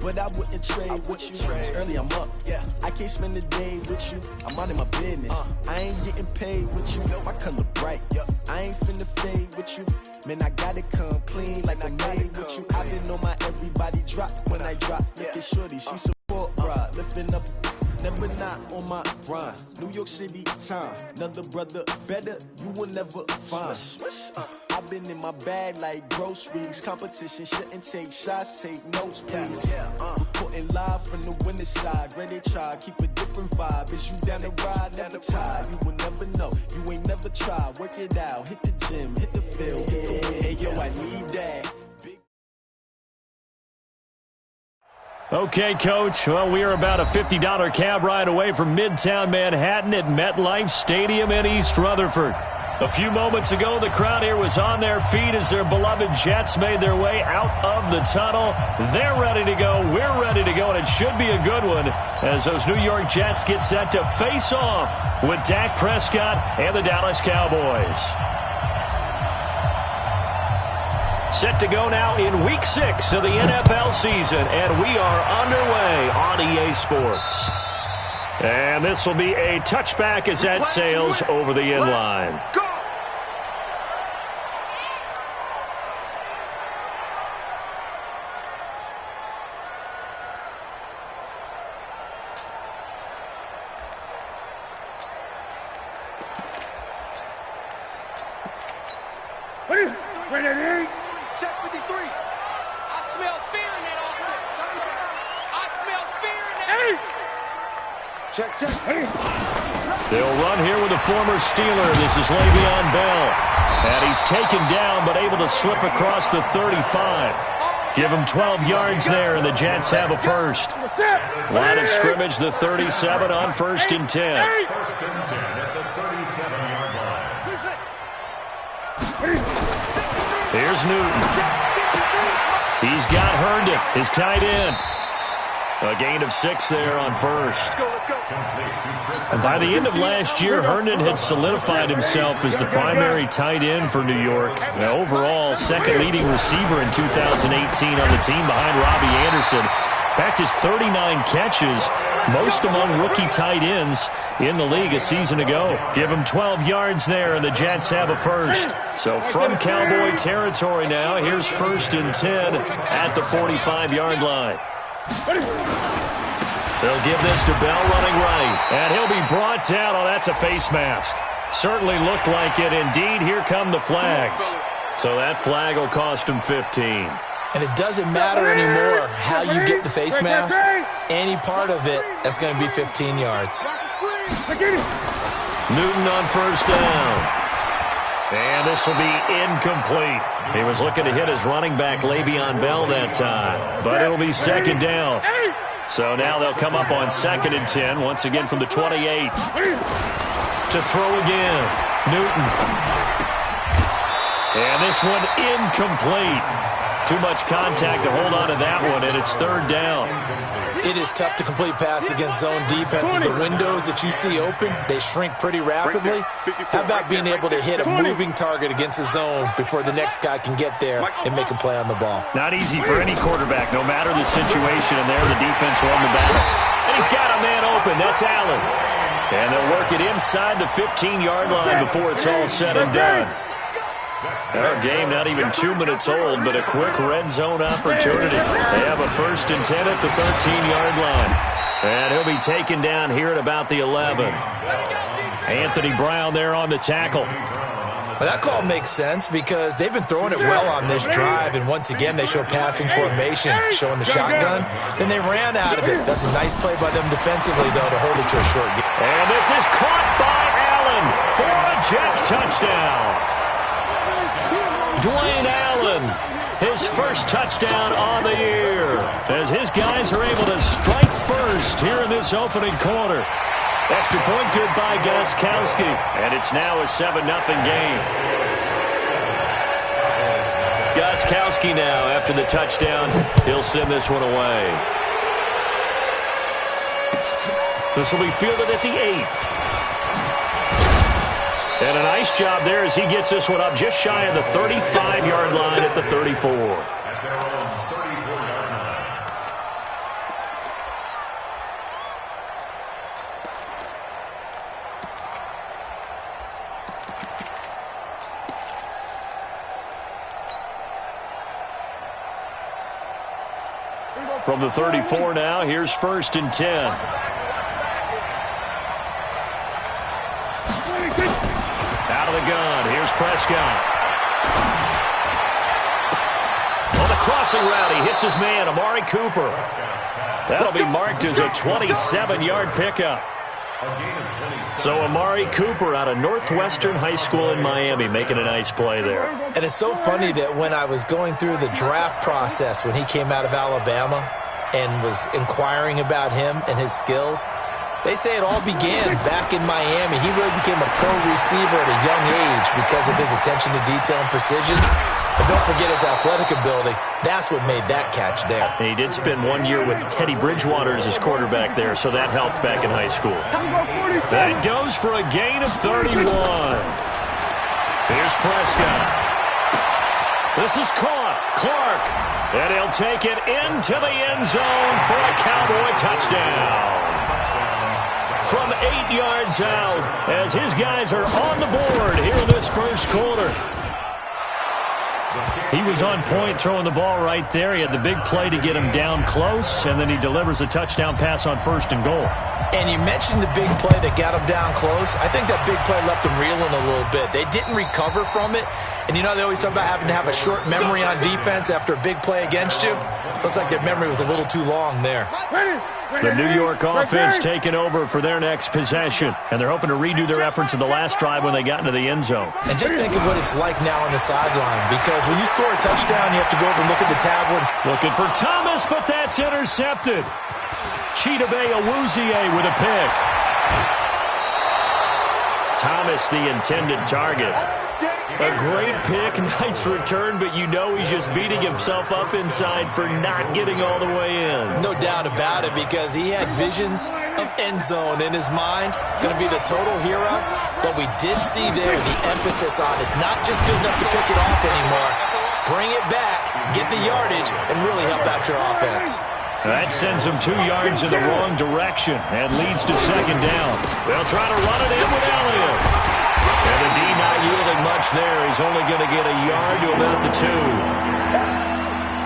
but I wouldn't trade with you. It's early, I'm up. I can't spend the day with you. I'm minding my business. I ain't getting paid with you. My color bright. I ain't finna fade with you. Man, I gotta come clean like I made with you. I've been on my everybody drop when I drop. Look at shorty, she support ride. Lifting up, never not on my grind. New York City time. Another brother better, you will never find. I've been in my bag like groceries. Competition shouldn't take shots, take notes, please. Reporting live from the winning side. Ready to try, keep a different vibe. Is you down the ride, never tired. You will never know, you ain't never tried. Work it out, hit the gym, hit the field, hit the win. Hey yo, I need that. Okay, Coach. Well, we are about a $50 cab ride away from Midtown Manhattan at MetLife Stadium in East Rutherford. A few moments ago, the crowd here was on their feet as their beloved Jets made their way out of the tunnel. They're ready to go. We're ready to go, and it should be a good one as those New York Jets get set to face off with Dak Prescott and the Dallas Cowboys. Set to go now in Week 6 of the NFL season, and we are underway on EA Sports. And this will be a touchback as that sails over the end line. Check 53. I smell fear in that offense. I smell fear in that. Check. They'll run here with a former Steeler. This is Le'Veon Bell. And he's taken down but able to slip across the 35. Give him 12 yards there, and the Jets have a first. Line of scrimmage, the 37 on 1st and 10. First and 10 at the 37-yard line. Here's Newton. He's got Herndon, his tight end. A gain of 6 there on first. By the end of last year, Herndon had solidified himself as the primary tight end for New York. Now, overall, second leading receiver in 2018 on the team behind Robbie Anderson. In fact, his 39 catches, most among rookie tight ends in the league a season ago. Give him 12 yards there, and the Jets have a first. So from Cowboy territory now, here's 1st and 10 at the 45-yard line. They'll give this to Bell running right, and he'll be brought down. Oh, that's a face mask. Certainly looked like it. Indeed, here come the flags. So that flag will cost him 15. And it doesn't matter anymore how you get the face mask. Any part of it, that's going to be 15 yards. Newton on 1st down. And this will be incomplete. He was looking to hit his running back, Le'Veon Bell, that time. But it'll be 2nd down. So now they'll come up on 2nd and 10, once again from the 28. To throw again, Newton. And this one incomplete. Too much contact to hold on to that one, and it's 3rd down. It is tough to complete pass against zone defenses. The windows that you see open, they shrink pretty rapidly. How about being able to hit a moving target against a zone before the next guy can get there and make a play on the ball? Not easy for any quarterback, no matter the situation, and there the defense won the battle. And he's got a man open. That's Allen. And they'll work it inside the 15-yard line before it's all said and done. Our game not even 2 minutes old, but a quick red zone opportunity. They have a 1st and 10 at the 13-yard line. And he'll be taken down here at about the 11. Anthony Brown there on the tackle. Well, that call makes sense because they've been throwing it well on this drive, and once again they show passing formation, showing the shotgun. Then they ran out of it. That's a nice play by them defensively, though, to hold it to a short game. And this is caught by Allen for a Jets touchdown. Dwayne Allen, his first touchdown on the year, as his guys are able to strike first here in this opening quarter. Extra point good by Gostkowski, and it's now a 7-0 game. Gostkowski now, after the touchdown, he'll send this one away. This will be fielded at the 8. And a nice job there as he gets this one up just shy of the 35-yard line at the 34. From the 34 now, here's 1st and 10. Out of the gun, here's Prescott. On the crossing route, he hits his man, Amari Cooper. That'll be marked as a 27-yard pickup. So Amari Cooper out of Northwestern High School in Miami making a nice play there. And it's so funny that when I was going through the draft process when he came out of Alabama and was inquiring about him and his skills, they say it all began back in Miami. He really became a pro receiver at a young age because of his attention to detail and precision. But don't forget his athletic ability. That's what made that catch there. And he did spend 1 year with Teddy Bridgewater as his quarterback there, so that helped back in high school. That goes for a gain of 31. Here's Prescott. This is caught. Clark. And he'll take it into the end zone for a Cowboy touchdown. From 8 yards out as his guys are on the board here in this first quarter. He was on point throwing the ball right there. He had the big play to get him down close, and then he delivers a touchdown pass on 1st and goal. And you mentioned the big play that got him down close. I think that big play left him reeling a little bit. They didn't recover from it. And you know, they always talk about having to have a short memory on defense after a big play against you. Looks like their memory was a little too long there. The New York offense taking over for their next possession. And they're hoping to redo their efforts in the last drive when they got into the end zone. And just think of what it's like now on the sideline. Because when you score a touchdown, you have to go over and look at the tablets. Looking for Thomas, but that's intercepted. Chidobe Awuzie with a pick. Thomas, the intended target. A great pick, nice return, but you know he's just beating himself up inside for not getting all the way in. No doubt about it, because he had visions of end zone in his mind. Going to be the total hero, but we did see there the emphasis on it's not just good enough to pick it off anymore. Bring it back, get the yardage, and really help out your offense. That sends him 2 yards in the wrong direction and leads to 2nd down. They'll try to run it in with Elliott. And the D not yielding much there. He's only going to get a yard to about the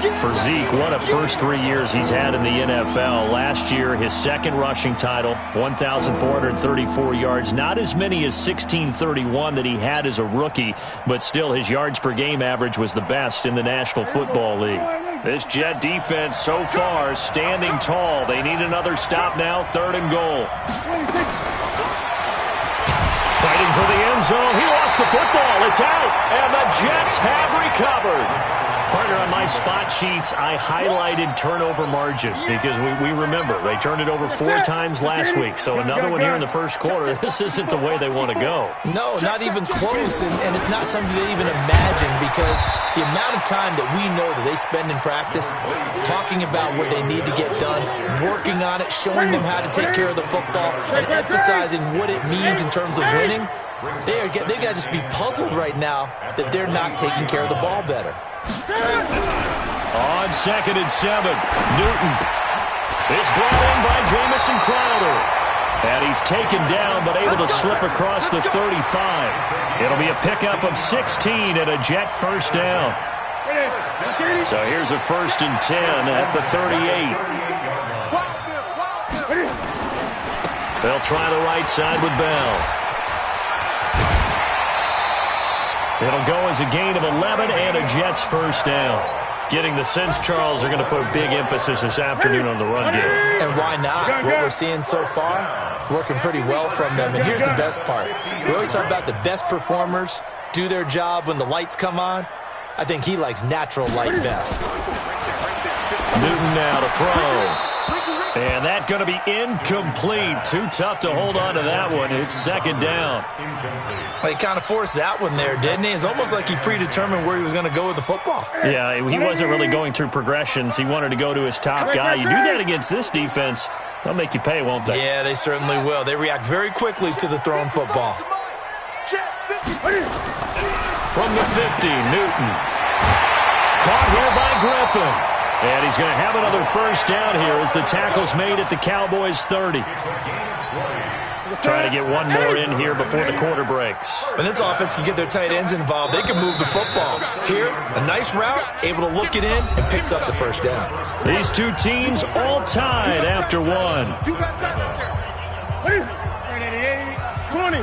2. For Zeke, what a first 3 years he's had in the NFL. Last year, his 2nd rushing title, 1,434 yards. Not as many as 1,631 that he had as a rookie, but still his yards per game average was the best in the National Football League. This Jet defense so far standing tall. They need another stop now, 3rd and goal. Fighting for the end zone. He lost the football. It's out. And the Jets have recovered. Partner, on my spot sheets, I highlighted turnover margin because we remember they turned it over 4 times last week. So another one here in the first quarter. This isn't the way they want to go. No, not even close. And it's not something they even imagine, because the amount of time that we know that they spend in practice talking about what they need to get done, working on it, showing them how to take care of the football, and emphasizing what it means in terms of winning, they got to just be puzzled right now that they're not taking care of the ball better. On 2nd and 7, Newton is brought in by Jamison Crowder. And he's taken down, but able to slip across the 35. It'll be a pickup of 16 and a Jet first down. So here's a 1st and 10 at the 38. They'll try the right side with Bell. It'll go as a gain of 11 and a Jets first down. Getting the sense, Charles, are going to put big emphasis this afternoon on the run game. And why not? What we're seeing so far, it's working pretty well from them. And here's the best part. We always talk about the best performers do their job when the lights come on. I think he likes natural light best. Newton now to throw. And that's going to be incomplete. Too tough to hold on to that one. It's 2nd down. Well, he kind of forced that one there, didn't he? It's almost like he predetermined where he was going to go with the football. Yeah, he wasn't really going through progressions. He wanted to go to his top guy. You do that against this defense, they'll make you pay, won't they? Yeah, they certainly will. They react very quickly to the thrown football. From the 50, Newton. Caught here by Griffin. And he's going to have another first down here as the tackle's made at the Cowboys' 30. Trying to get one more in here before the quarter breaks. When this offense can get their tight ends involved, they can move the football. Here, a nice route, able to look it in, and picks up the first down. These two teams all tied after one. 20.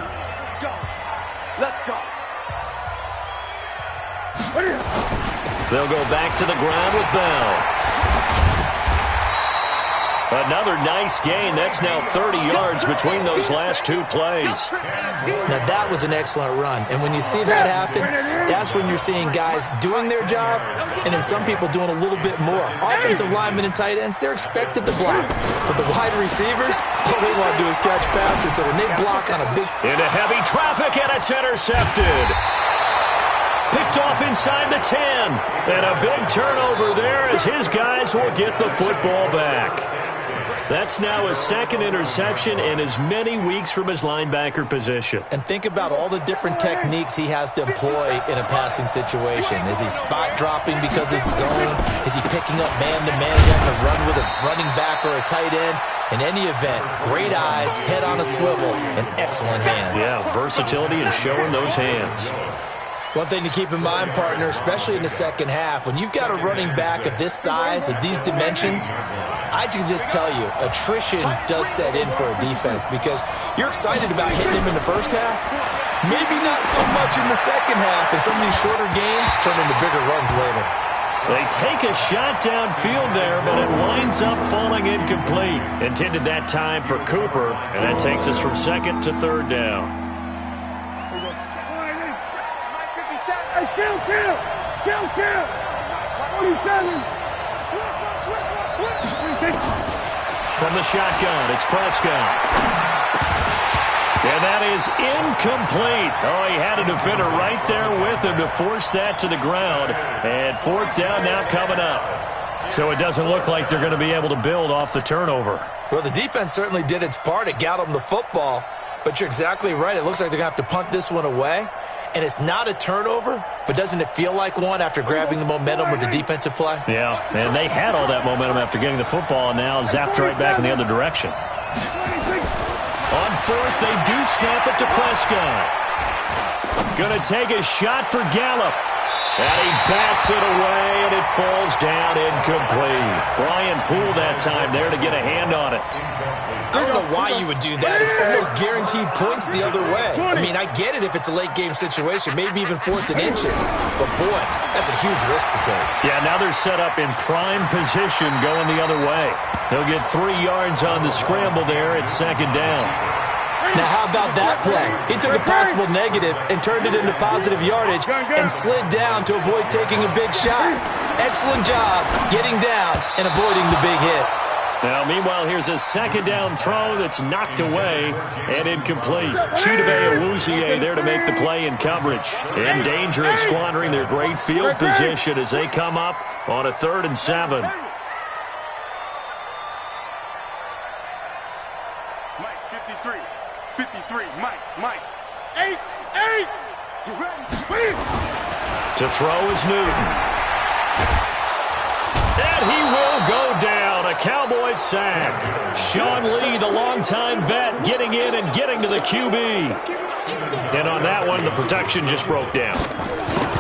Let's go. They'll go back to the ground with Bell. Another nice gain. That's now 30 yards between those last two plays. Now, that was an excellent run. And when you see that happen, that's when you're seeing guys doing their job and then some people doing a little bit more. Offensive linemen and tight ends, they're expected to block. But the wide receivers, all they want to do is catch passes. So when they block on a big... Into heavy traffic, and it's intercepted. Picked off inside the 10. And a big turnover there as his guys will get the football back. That's now his second interception in as many weeks from his linebacker position. And think about all the different techniques he has to employ in a passing situation. Is he spot dropping because it's zone? Is he picking up man-to-man, having to run with a running back or a tight end? In any event, great eyes, head on a swivel, and excellent hands. Yeah, versatility and showing those hands. One thing to keep in mind, partner, especially in the second half, when you've got a running back of this size, of these dimensions, I can just tell you, attrition does set in for a defense because you're excited about hitting him in the first half. Maybe not so much in the second half, and some of these shorter gains turn into bigger runs later. They take a shot downfield there, but it winds up falling incomplete. Intended that time for Cooper, and that takes us from second to third down. Hey, kill! 47! From the shotgun, it's Prescott. And that is incomplete. Oh, he had a defender right there with him to force that to the ground. And fourth down now coming up. So it doesn't look like they're going to be able to build off the turnover. Well, the defense certainly did its part. It got them the football. But you're exactly right. It looks like they're going to have to punt this one away. And it's not a turnover, but doesn't it feel like one after grabbing the momentum with the defensive play? Yeah, and they had all that momentum after getting the football and now zapped right back in the other direction. On fourth, they do snap it to Prescott. Gonna take a shot for Gallup. And he bats it away, and it falls down incomplete. Brian Poole that time there to get a hand on it. I don't know why you would do that. It's almost guaranteed points the other way. I mean, I get it if it's a late-game situation, maybe even fourth and inches. But, boy, that's a huge risk to take. Yeah, now they're set up in prime position going the other way. They'll get 3 yards on the scramble there at second down. Now, how about that play? He took a possible negative and turned it into positive yardage and slid down to avoid taking a big shot. Excellent job getting down and avoiding the big hit. Now, meanwhile, here's a second down throw that's knocked away and incomplete. Chidobe Awuzie there to make the play in coverage. In danger of squandering their great field position as they come up on a 3rd and 7. Mike, 53. 53, Mike. 8. You ready? To throw is Newton. And he will go down. A Cowboys sack. Sean Lee, the longtime vet, getting in and getting to the QB. And on that one, the protection just broke down.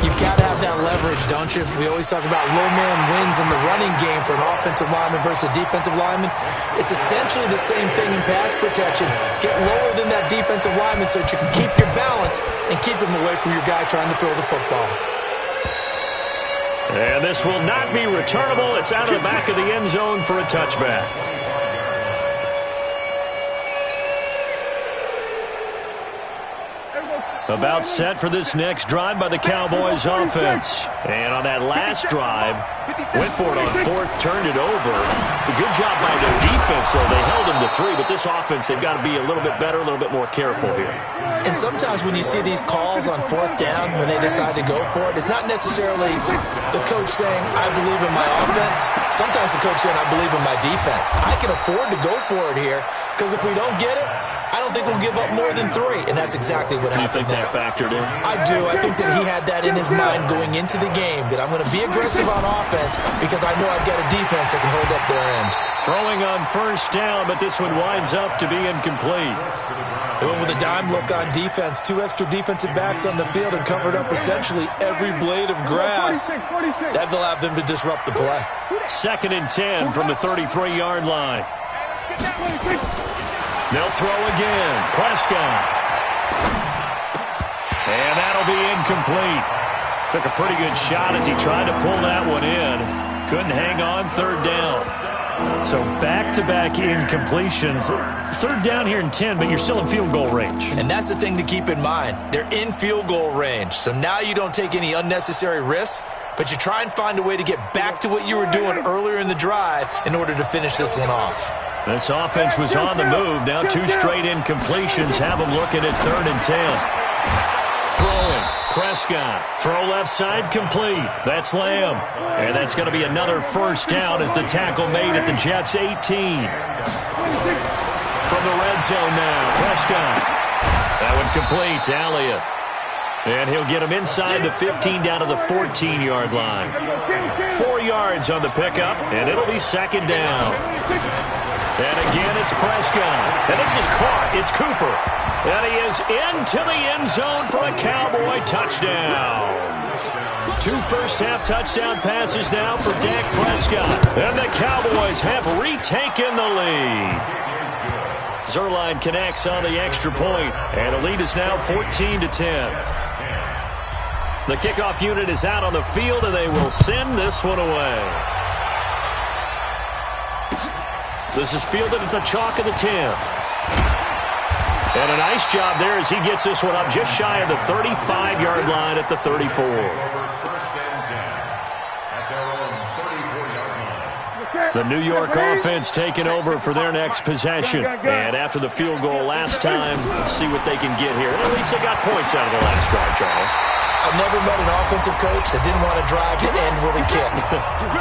You've got to have that leverage, don't you? We always talk about low man wins in the running game for an offensive lineman versus a defensive lineman. It's essentially the same thing in pass protection. Get lower than that defensive lineman so that you can keep your balance and keep him away from your guy trying to throw the football. And this will not be returnable. It's out of the back of the end zone for a touchback. About set for this next drive by the Cowboys offense. And on that last drive, went for it on fourth, turned it over. A good job by their defense, though. They held them to 3, but this offense, they've got to be a little bit better, a little bit more careful here. And sometimes when you see these calls on fourth down, when they decide to go for it, it's not necessarily the coach saying, I believe in my offense. Sometimes the coach saying, I believe in my defense. I can afford to go for it here Because if we don't get it, I don't think we'll give up more than 3, and that's exactly what happened. Do you think that factored in? I do. I think that he had that in his mind going into the game, that I'm going to be aggressive on offense because I know I've got a defense that can hold up their end. Throwing on first down, but this one winds up to be incomplete. They went with a dime look on defense. 2 extra defensive backs on the field and covered up essentially every blade of grass. That allowed them to disrupt the play. 2nd and 10 from the 33-yard line. They'll throw again. Prescott. And that'll be incomplete. Took a pretty good shot as he tried to pull that one in. Couldn't hang on 3rd down. So back-to-back incompletions. 3rd down here and 10, but you're still in field goal range. And that's the thing to keep in mind. They're in field goal range. So now you don't take any unnecessary risks, but you try and find a way to get back to what you were doing earlier in the drive in order to finish this one off. This offense was on the move. Now 2 straight incompletions have them looking at 3rd and 10. Throwing. Prescott. Throw left side complete. That's Lamb. And that's going to be another first down as the tackle made at the Jets' 18. From the red zone now. Prescott. That one complete to Elliott. And he'll get him inside the 15 down to the 14-yard line. 4 yards on the pickup, and it'll be 2nd down. And again, it's Prescott. And this is caught. It's Cooper. And he is into the end zone for a Cowboy touchdown. 2 first-half touchdown passes now for Dak Prescott. And the Cowboys have retaken the lead. Zerline connects on the extra point, and the lead is now 14-10. The kickoff unit is out on the field, and they will send this one away. This is fielded at the chalk of the 10. And a nice job there as he gets this one up just shy of the 35-yard line at the 34. The New York offense taking over for their next possession. And after the field goal last time, see what they can get here. And at least they got points out of the last drive, Charles. I've never met an offensive coach that didn't want to drive to end with a kick.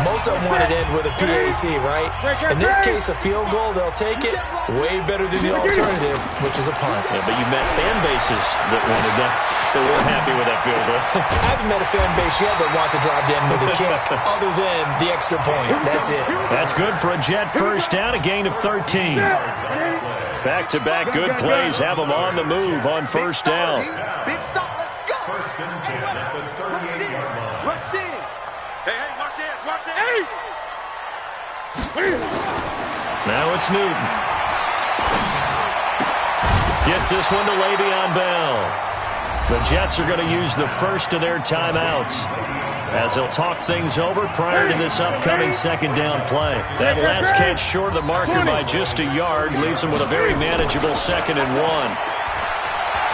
Most of them wanted to end with a PAT, right? In this case, a field goal, they'll take it. Way better than the alternative, which is a punt. Yeah, but you met fan bases that wanted that. They weren't happy with that field goal. I haven't met a fan base yet that wants to drive to end with a kick, other than the extra point. That's it. That's good for a Jet first down, a gain of 13. Back-to-back good plays have them on the move on first down. Big stop, let's go. First and 10 at the 38-yard line. Rush in. Hey, watch it, watch it. Now it's Newton. Gets this one to Le'Veon Bell. The Jets are going to use the first of their timeouts as they'll talk things over prior to this upcoming 2nd down play. That last catch short of the marker by just a yard leaves them with a very manageable 2nd and 1.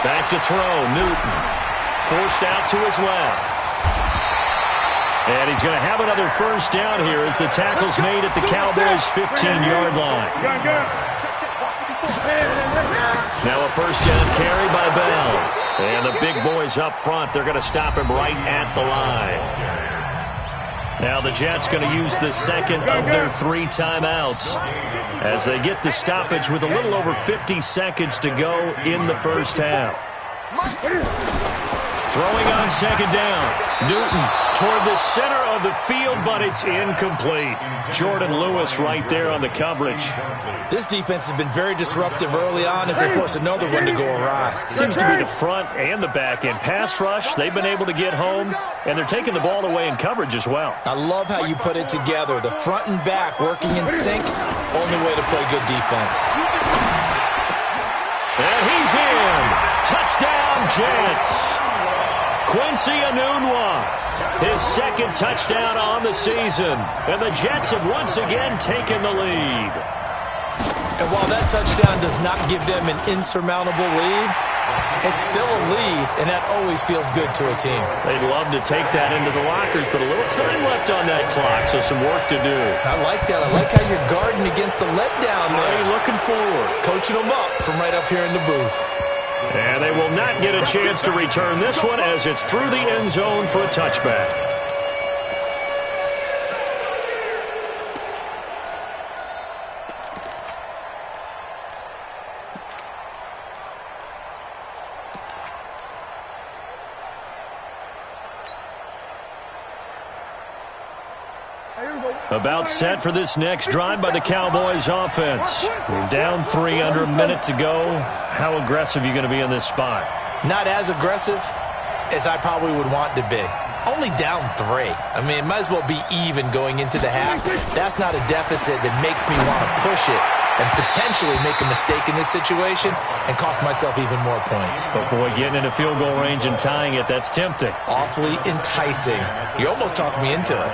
Back to throw, Newton. Forced out to his left. And he's going to have another first down here as the tackle's made at the Cowboys' 15-yard line. Now a first down carry by Bell. And the big boys up front, they're going to stop him right at the line. Now the Jets going to use the second of their 3 timeouts as they get the stoppage with a little over 50 seconds to go in the first half. Throwing on 2nd down. Newton toward the center of the field, but it's incomplete. Jordan Lewis right there on the coverage. This defense has been very disruptive early on as they force another one to go awry. Seems to be the front and the back end. Pass rush, they've been able to get home, and they're taking the ball away in coverage as well. I love how you put it together. The front and back working in sync, only way to play good defense. And he's in. Touchdown, Jets. Quincy Enunwa, his 2nd touchdown on the season. And the Jets have once again taken the lead. And while that touchdown does not give them an insurmountable lead, it's still a lead, and that always feels good to a team. They'd love to take that into the lockers, but a little time left on that clock, so some work to do. I like that. I like how you're guarding against a letdown there. Hey, looking forward. Coaching them up from right up here in the booth. And they will not get a chance to return this one as it's through the end zone for a touchback. About set for this next drive by the Cowboys offense. We're down 3 under a minute to go. How aggressive are you going to be in this spot? Not as aggressive as I probably would want to be. Only down 3. I mean, it might as well be even going into the half. That's not a deficit that makes me want to push it and potentially make a mistake in this situation and cost myself even more points. But boy, getting into field goal range and tying it, that's tempting. Awfully enticing. You almost talked me into it.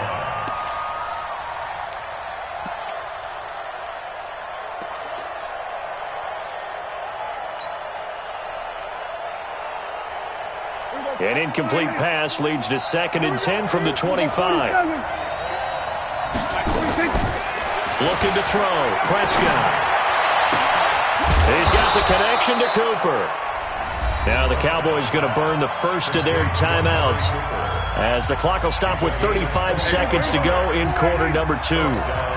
An incomplete pass leads to 2nd and 10 from the 25. Looking to throw. Prescott. He's got the connection to Cooper. Now the Cowboys going to burn the first of their timeouts as the clock will stop with 35 seconds to go in quarter number 2.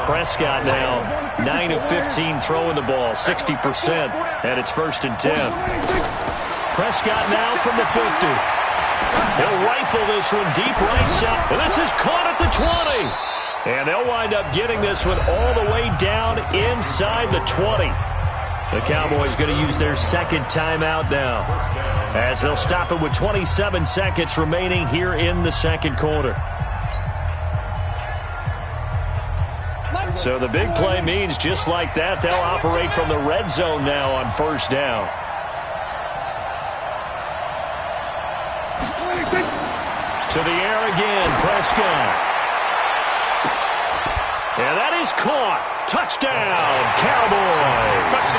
Prescott now 9 of 15 throwing the ball, 60%, and it's 1st and 10. Prescott now from the 50. He'll rifle this one deep right side. And this is caught at the 20. And they'll wind up getting this one all the way down inside the 20. The Cowboys going to use their 2nd timeout now as they'll stop it with 27 seconds remaining here in the 2nd quarter. So the big play means just like that, they'll operate from the red zone now on 1st down. To the air again, Prescott. And that is caught. Touchdown, Cowboys.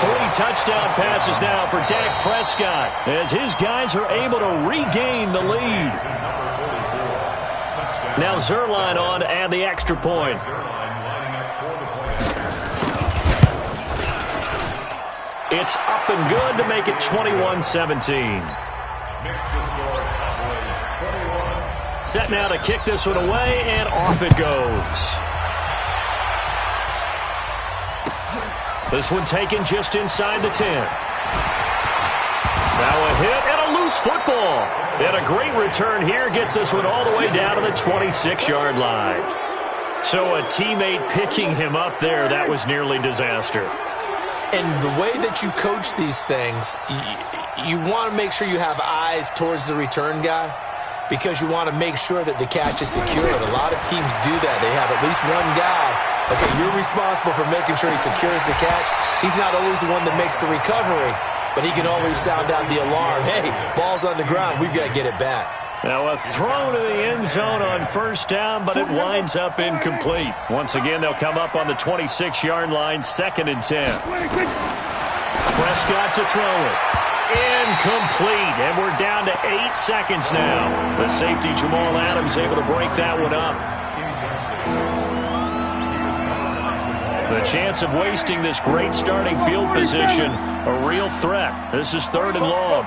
3 touchdown passes now for Dak Prescott as his guys are able to regain the lead. Now Zerline on to add the extra point. It's up and good to make it 21-17. Set now to kick this one away, and off it goes. This one taken just inside the 10. Now a hit and a loose football. And a great return here gets this one all the way down to the 26-yard line. So a teammate picking him up there, that was nearly disaster. And the way that you coach these things, you want to make sure you have eyes towards the return guy, because you want to make sure that the catch is secured. A lot of teams do that. They have at least one guy. Okay, you're responsible for making sure he secures the catch. He's not always the one that makes the recovery, but he can always sound out the alarm. Hey, ball's on the ground. We've got to get it back. Now a throw to the end zone on 1st down, but it winds up incomplete. Once again, they'll come up on the 26-yard line, 2nd and 10. Prescott to throw it. Incomplete, and we're down to 8 seconds now. The safety, Jamal Adams, able to break that one up. The chance of wasting this great starting field position, a real threat. This is 3rd and long.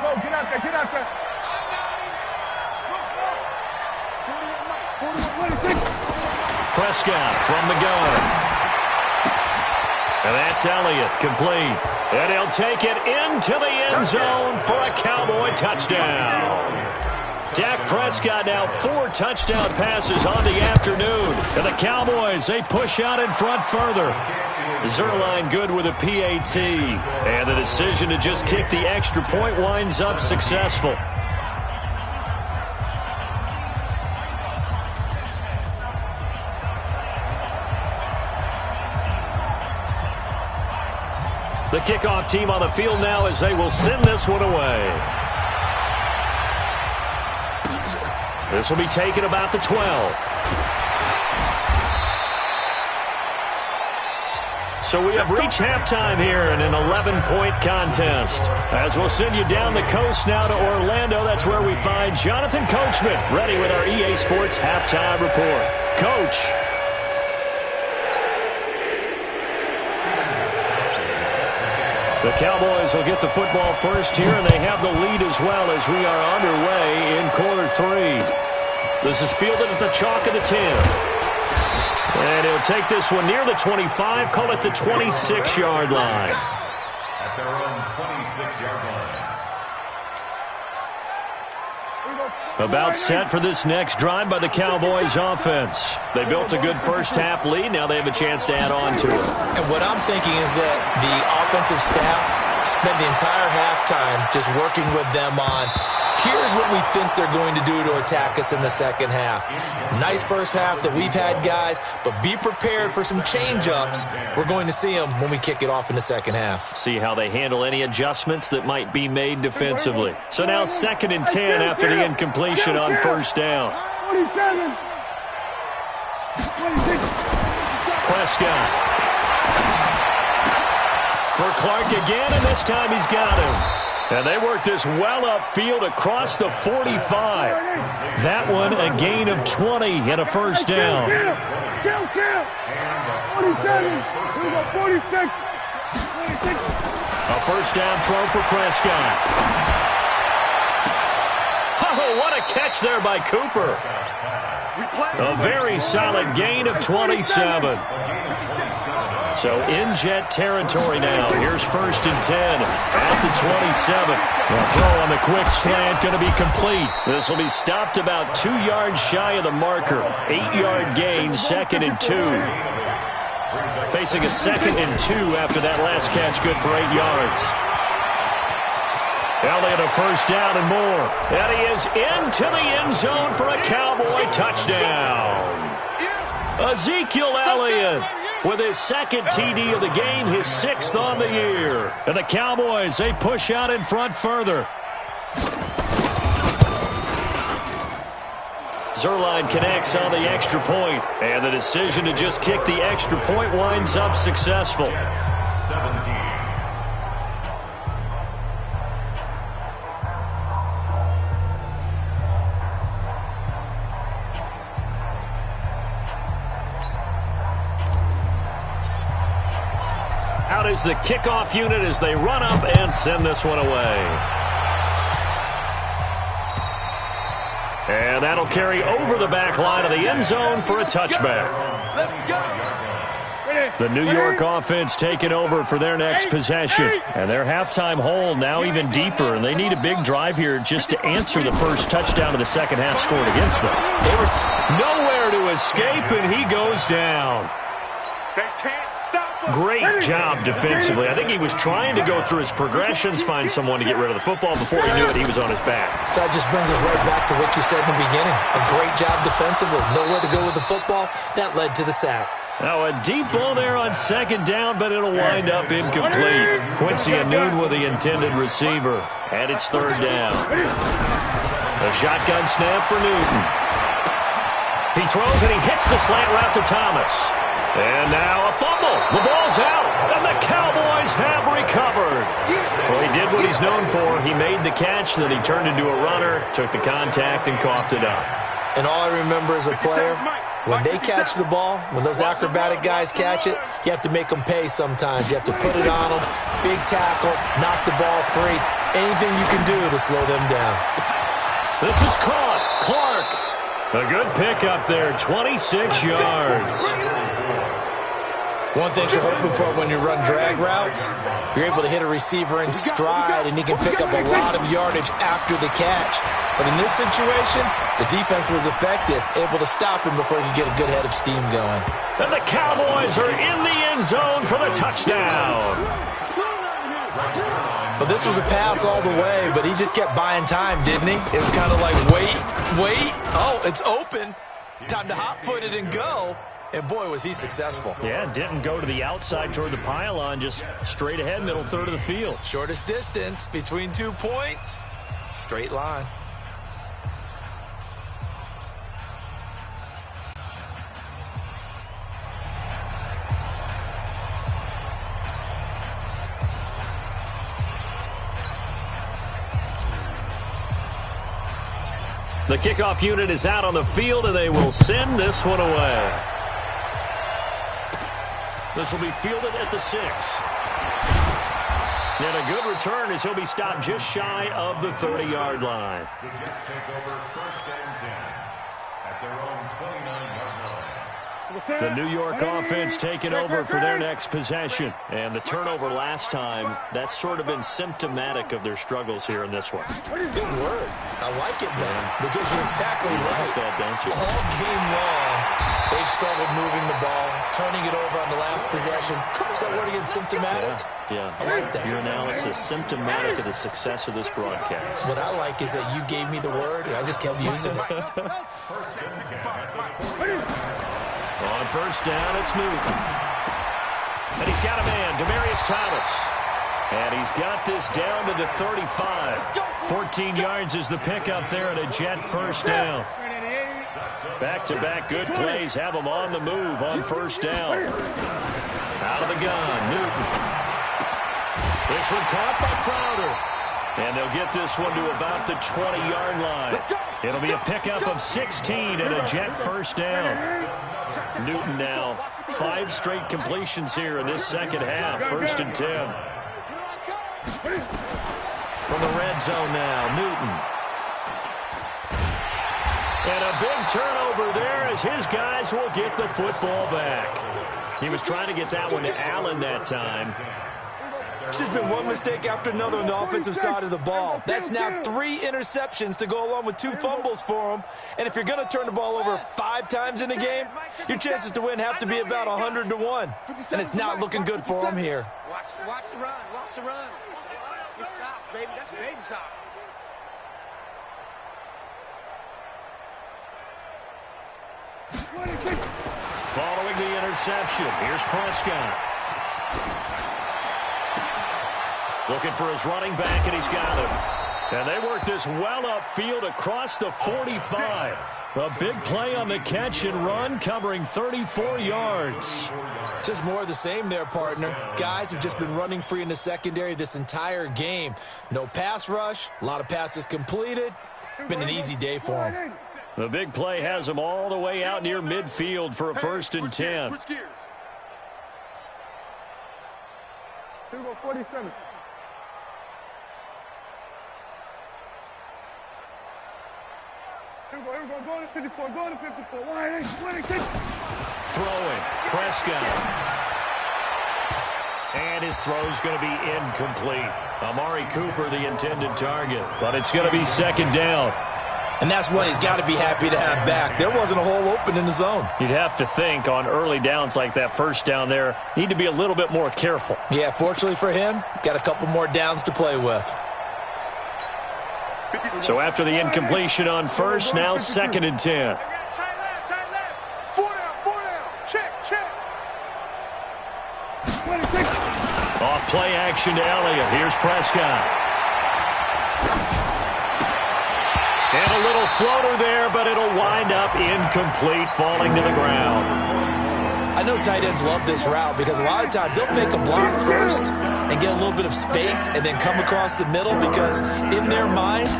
Prescott from the gun. And that's Elliott, complete. And he'll take it into the end zone for a Cowboy touchdown. Dak Prescott now 4 touchdown passes on the afternoon. And the Cowboys, they push out in front further. Zerline good with a PAT. And the decision to just kick the extra point winds up successful. The kickoff team on the field now as they will send this one away. This will be taken about the 12. So we have reached halftime here in an 11-point contest. As we'll send you down the coast now to Orlando, that's where we find Jonathan Coachman, ready with our EA Sports Halftime Report. Coach. The Cowboys will get the football first here, and they have the lead as well as we are underway in quarter 3. This is fielded at the chalk of the 10. And he'll take this one near the 25, call it the 26-yard line. At their own 26-yard line. About set for this next drive by the Cowboys offense. They built a good first half lead. Now they have a chance to add on to it. And what I'm thinking is that the offensive staff spent the entire halftime just working with them on, here's what we think they're going to do to attack us in the second half. Nice first half that we've had, guys, but be prepared for some change-ups. We're going to see them when we kick it off in the second half. See how they handle any adjustments that might be made defensively. So now 2nd and 10 after the incompletion on first down. 27. 26. Prescott. For Clark again, and this time he's got him. And they work this well upfield across the 45. That one a gain of 20 and a first down. Kill. 27. Here we go, 46. 26. A first down throw for Prescott. Oh, what a catch there by Cooper. A very solid gain of 27. So in Jet territory now. Here's 1st and 10 at the 27. The throw on the quick slant going to be complete. This will be stopped about 2 yards shy of the marker. 8-yard gain, 2nd and 2. Facing a 2nd and 2 after that last catch, good for 8 yards. Elliott a first down and more. And he is into the end zone for a Cowboy touchdown. Ezekiel Elliott with his 2nd TD of the game, his 6th on the year. And the Cowboys, they push out in front further. Zerline connects on the extra point, and the decision to just kick the extra point winds up successful. 17. Out is the kickoff unit as they run up and send this one away. And that'll carry over the back line of the end zone for a touchback. The New York offense taking over for their next possession. And their halftime hole now even deeper, and they need a big drive here just to answer the first touchdown of the second half scored against them. They were nowhere to escape, and he goes down. They can't stop us. Great job defensively. I think he was trying to go through his progressions, find someone to get rid of the football. Before he knew it, he was on his back. So that just brings us right back to what you said in the beginning. A great job defensively. Nowhere to go with the football. That led to the sack. Now a deep ball there on 2nd down, but it'll wind up incomplete. Quincy Anoon with the intended receiver. And it's 3rd down. A shotgun snap for Newton. He throws and he hits the slant route to Thomas. And now a fumble. The ball's out, and the Cowboys have recovered. Well, he did what he's known for. He made the catch, then he turned into a runner, took the contact, and coughed it up. And all I remember as a player, when they catch the ball, when those acrobatic guys catch it, you have to make them pay sometimes. You have to put it on them, big tackle, knock the ball free. Anything you can do to slow them down. This is caught. Clark. A good pickup there, 26 yards. One thing you're hoping for when you run drag routes, you're able to hit a receiver in stride, and he can pick up a lot of yardage after the catch. But in this situation, the defense was effective, able to stop him before he could get a good head of steam going. And the Cowboys are in the end zone for the touchdown. But this was a pass all the way, but he just kept buying time, didn't he? It was kind of like, wait. Oh, it's open. Time to hot-foot it and go. And, boy, was he successful. Yeah, didn't go to the outside toward the pylon, just straight ahead, middle third of the field. Shortest distance between 2 points, straight line. The kickoff unit is out on the field, and they will send this one away. This will be fielded at the 6. And a good return as he'll be stopped just shy of the 30-yard line. The Jets take over 1st and 10 at their own 29-yard line. The New York offense taking over for their next possession. And the turnover last time, that's sort of been symptomatic of their struggles here in this one. Good word. I like it, man, because you're exactly right. Like that, don't you? All game long, they've struggled moving the ball, turning it over on the last possession. Is that word again, symptomatic? Yeah. I like that. Your analysis, symptomatic of the success of this broadcast. What I like is that you gave me the word, and I just kept using it. On first down, it's Newton. And he's got a man, Demaryius Thomas. And he's got this down to the 35. 14 yards is the pickup there at a Jet first down. Back-to-back good plays have him on the move on first down. Out of the gun, Newton. This one caught by Crowder. And they'll get this one to about the 20-yard line. It'll be a pickup of 16 and a Jet first down. Newton now 5 straight completions here in this second half. 1st and 10. From the red zone now, Newton. And a big turnover there as his guys will get the football back. He was trying to get that one to Allen that time. It's just been one mistake after another on the offensive side of the ball. That's now 3 interceptions to go along with 2 fumbles for him. And if you're going to turn the ball over 5 times in a game, your chances to win have to be about 100-1. And it's not looking good for him here. Watch the run. Watch the run. You're soft, baby. That's baby soft. Following the interception, here's Prescott. Looking for his running back, and he's got him. And they work this well upfield across the 45. A big play on the catch and run, covering 34 yards. Just more of the same there, partner. Guys have just been running free in the secondary this entire game. No pass rush, a lot of passes completed. Been an easy day for them. The big play has him all the way out near midfield for a 1st and 10. Switch gears. Here we go, 47. Here we go, go to 54, go to 54. 186. Throwing, Prescott. And his throw's going to be incomplete. Amari Cooper, the intended target. But it's going to be 2nd down. And that's one he's got to be happy to have back. There wasn't a hole open in the zone. You'd have to think on early downs like that first down there, need to be a little bit more careful. Yeah, fortunately for him, got a couple more downs to play with. So after the incompletion on first, now 2nd and 10. Tight left. 4 down. Check. Off play action to Elliott. Here's Prescott. And a little floater there, but it'll wind up incomplete, falling to the ground. I know tight ends love this route because a lot of times they'll fake a block first and get a little bit of space and then come across the middle because in their mind,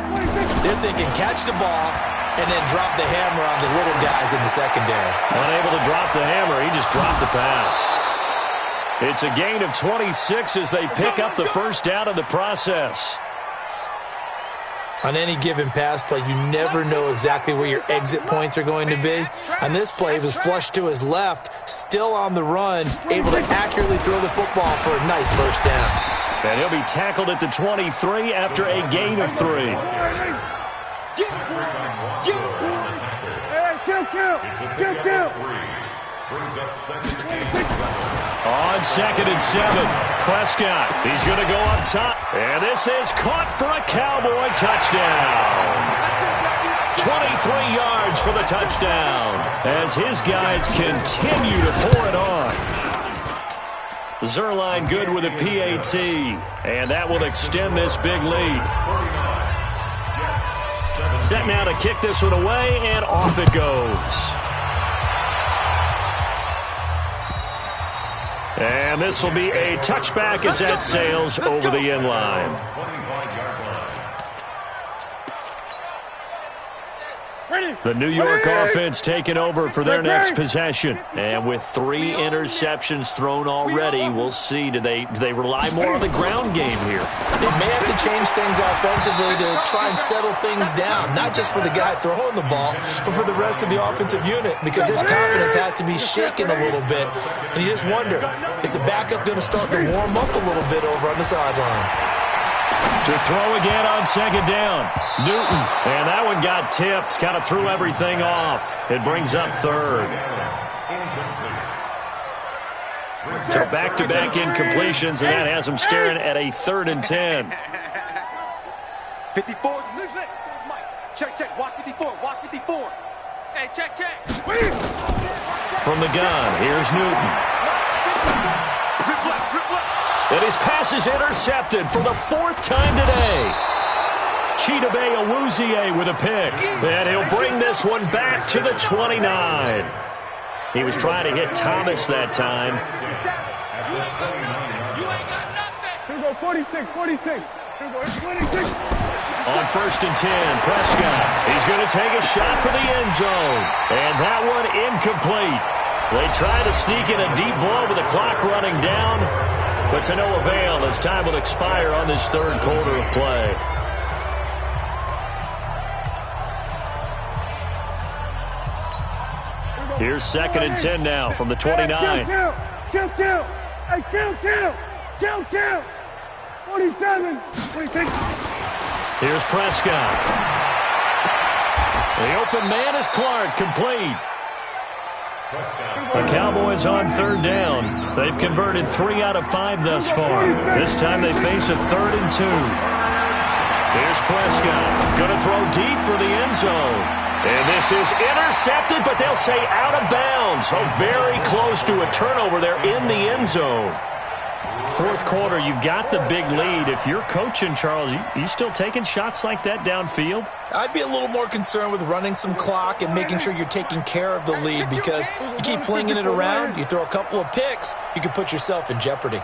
they're thinking catch the ball and then drop the hammer on the little guys in the secondary. Unable to drop the hammer, he just dropped the pass. It's a gain of 26 as they pick up the 1st down in the process. On any given pass play, you never know exactly where your exit points are going to be. On this play, he was flushed to his left, still on the run, able to accurately throw the football for a nice 1st down. And he'll be tackled at the 23 after a gain of 3. Kill. On 2nd and 7, Prescott. He's going to go up top. And this is caught for a Cowboy touchdown. 23 yards for the touchdown as his guys continue to pour it on. Zerline good with a PAT, and that will extend this big lead. Set now to kick this one away, and off it goes. And this will be a touchback as that sails over the end line. The New York offense taking over for their next possession. And with 3 interceptions thrown already, we'll see. Do they rely more on the ground game here? They may have to change things offensively to try and settle things down, not just for the guy throwing the ball, but for the rest of the offensive unit, because their confidence has to be shaken a little bit. And you just wonder, is the backup going to start to warm up a little bit over on the sideline? To throw again on second down. Newton. And that one got tipped. Kind of threw everything off. It brings up third. So back-to-back incompletions, and that has them staring at a 3rd and 10. 54. Check. Watch 54. Watch 54. Hey, check. From the gun, here's Newton. Rip left. And his pass is intercepted for the 4th time today. Chidobe Awuzie with a pick. And he'll bring this one back to the 29. He was trying to hit Thomas that time. You ain't got nothing. Here we go, 46. Here we go, 26. On 1st and 10, Prescott. He's going to take a shot for the end zone. And that one incomplete. They try to sneak in a deep ball with the clock running down. But to no avail as time will expire on this 3rd quarter of play. Here's 2nd and 10 now from the 29. Kill. Hey, kill. 47, 26. Here's Prescott. The open man is Clark, complete. The Cowboys on 3rd down. They've converted 3 out of 5 thus far. This time they face a 3rd and 2. Here's Prescott. Going to throw deep for the end zone. And this is intercepted, but they'll say out of bounds. So very close to a turnover there in the end zone. 4th quarter, you've got the big lead. If you're coaching, Charles, you still taking shots like that downfield? I'd be a little more concerned with running some clock and making sure you're taking care of the lead, because you keep flinging it around, you throw a couple of picks, you can put yourself in jeopardy.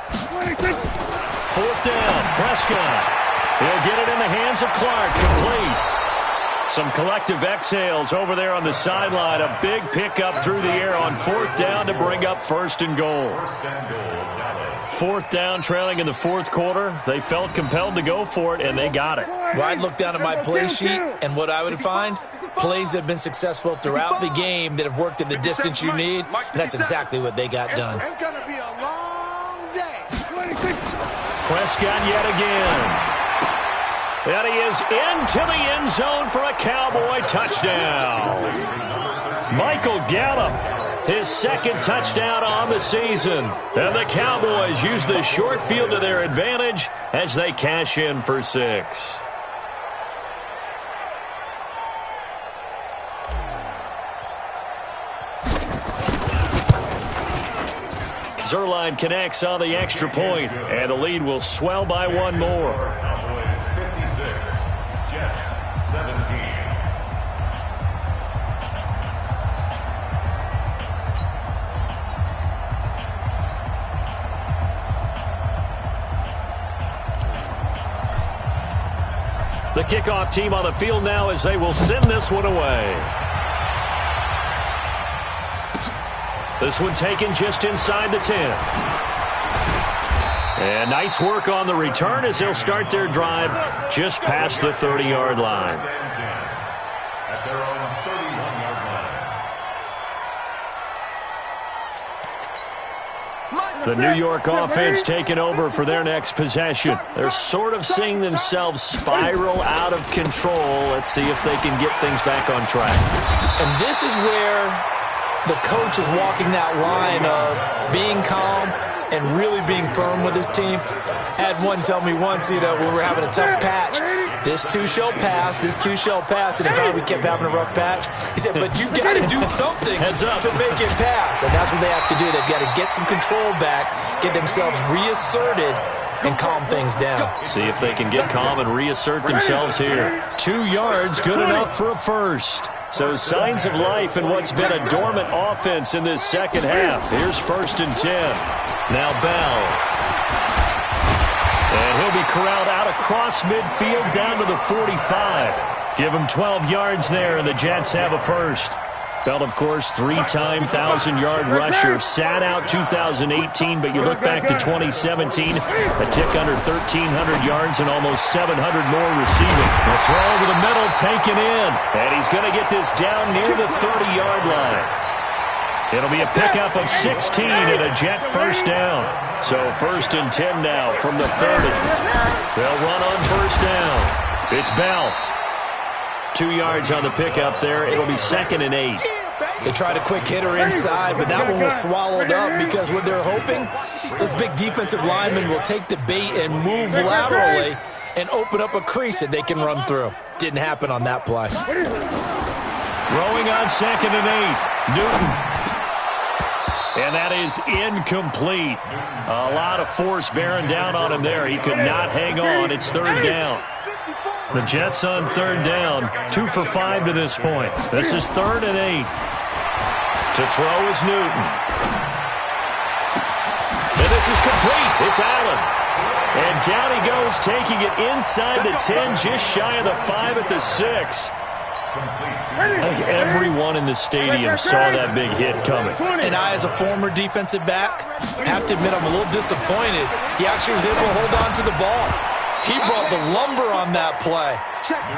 4th down, Prescott. He'll get it in the hands of Clark, complete. Some collective exhales over there on the sideline. A big pickup through the air on 4th down to bring up 1st and goal. 4th down, trailing in the 4th quarter. They felt compelled to go for it, and they got it. Well, I'd look down at my play sheet, and what I would find, plays that have been successful throughout the game that have worked at the distance you need, and that's exactly what they got done. It's going to be a long day. Prescott yet again. And he is into the end zone for a Cowboy touchdown. Michael Gallup, his 2nd touchdown on the season. And the Cowboys use the short field to their advantage as they cash in for 6. Zerline connects on the extra point, and the lead will swell by 1 more. Cowboys 56, Jets 17. The kickoff team on the field now as they will send this one away. This one taken just inside the 10. And nice work on the return as they'll start their drive just past the 30-yard line. At their own 31-yard line. The New York offense taking over for their next possession. They're sort of seeing themselves spiral out of control. Let's see if they can get things back on track. And this is where the coach is walking that line of being calm and really being firm with his team. Had one tell me once, when we were having a tough patch, this too shall pass, this too shall pass, and in fact we kept having a rough patch. He said, but you've got to do something to make it pass, and that's what they have to do. They've got to get some control back, get themselves reasserted, and calm things down. See if they can get calm and reassert themselves here. 2 yards, good enough for a first. So signs of life in what's been a dormant offense in this second half. Here's 1st and 10. Now Bell. And he'll be corralled out across midfield down to the 45. Give him 12 yards there, and the Jets have a first. Bell, of course, three-time 1,000-yard rusher. Sat out 2018, but you look back to 2017, a tick under 1,300 yards and almost 700 more receiving. The throw over the middle taken in, and he's going to get this down near the 30-yard line. It'll be a pickup of 16 and a Jet first down. So 1st and 10 now from the 30. They'll run on first down. It's Bell. 2 yards on the pickup there. It'll be 2nd and 8. They tried a quick hitter inside, but that one was swallowed up because what they're hoping, those big defensive linemen will take the bait and move laterally and open up a crease that they can run through. Didn't happen on that play. Throwing on 2nd and 8. Newton. And that is incomplete. A lot of force bearing down on him there. He could not hang on. It's 3rd down. The Jets on 3rd down. 2 for 5 to this point. This is 3rd and 8. To throw is Newton. And this is complete. It's Allen. And down he goes, taking it inside the 10, just shy of the 5 at the 6. I think everyone in the stadium saw that big hit coming. And I, as a former defensive back, have to admit I'm a little disappointed. He actually was able to hold on to the ball. He brought the lumber on that play.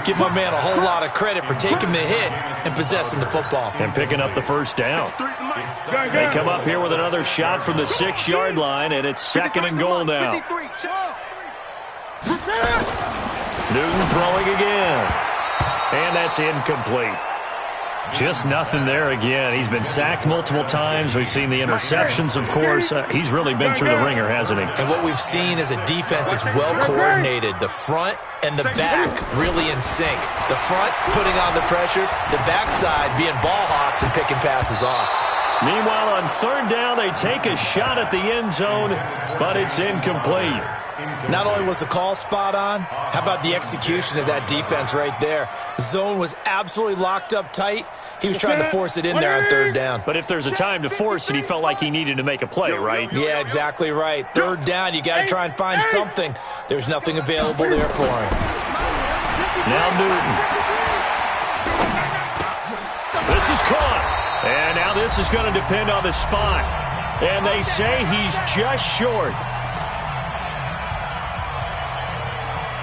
Give my man a whole lot of credit for taking the hit and possessing the football. And picking up the first down. They come up here with another shot from the 6-yard line, and it's 2nd and goal now. Newton throwing again. And that's incomplete. Just nothing there again. He's been sacked multiple times. We've seen the interceptions, of course. He's really been through the ringer, hasn't he? And what we've seen is a defense that's well-coordinated. The front and the back really in sync. The front putting on the pressure, the backside being ball hawks and picking passes off. Meanwhile, on 3rd down, they take a shot at the end zone, but it's incomplete. Not only was the call spot on, how about the execution of that defense right there? Zone was absolutely locked up tight. He was trying to force it in there on 3rd down. But if there's a time to force it, he felt like he needed to make a play, right? Yeah, exactly right. 3rd down, you got to try and find something. There's nothing available there for him. Now Newton. This is caught. And now this is going to depend on the spot. And they say he's just short.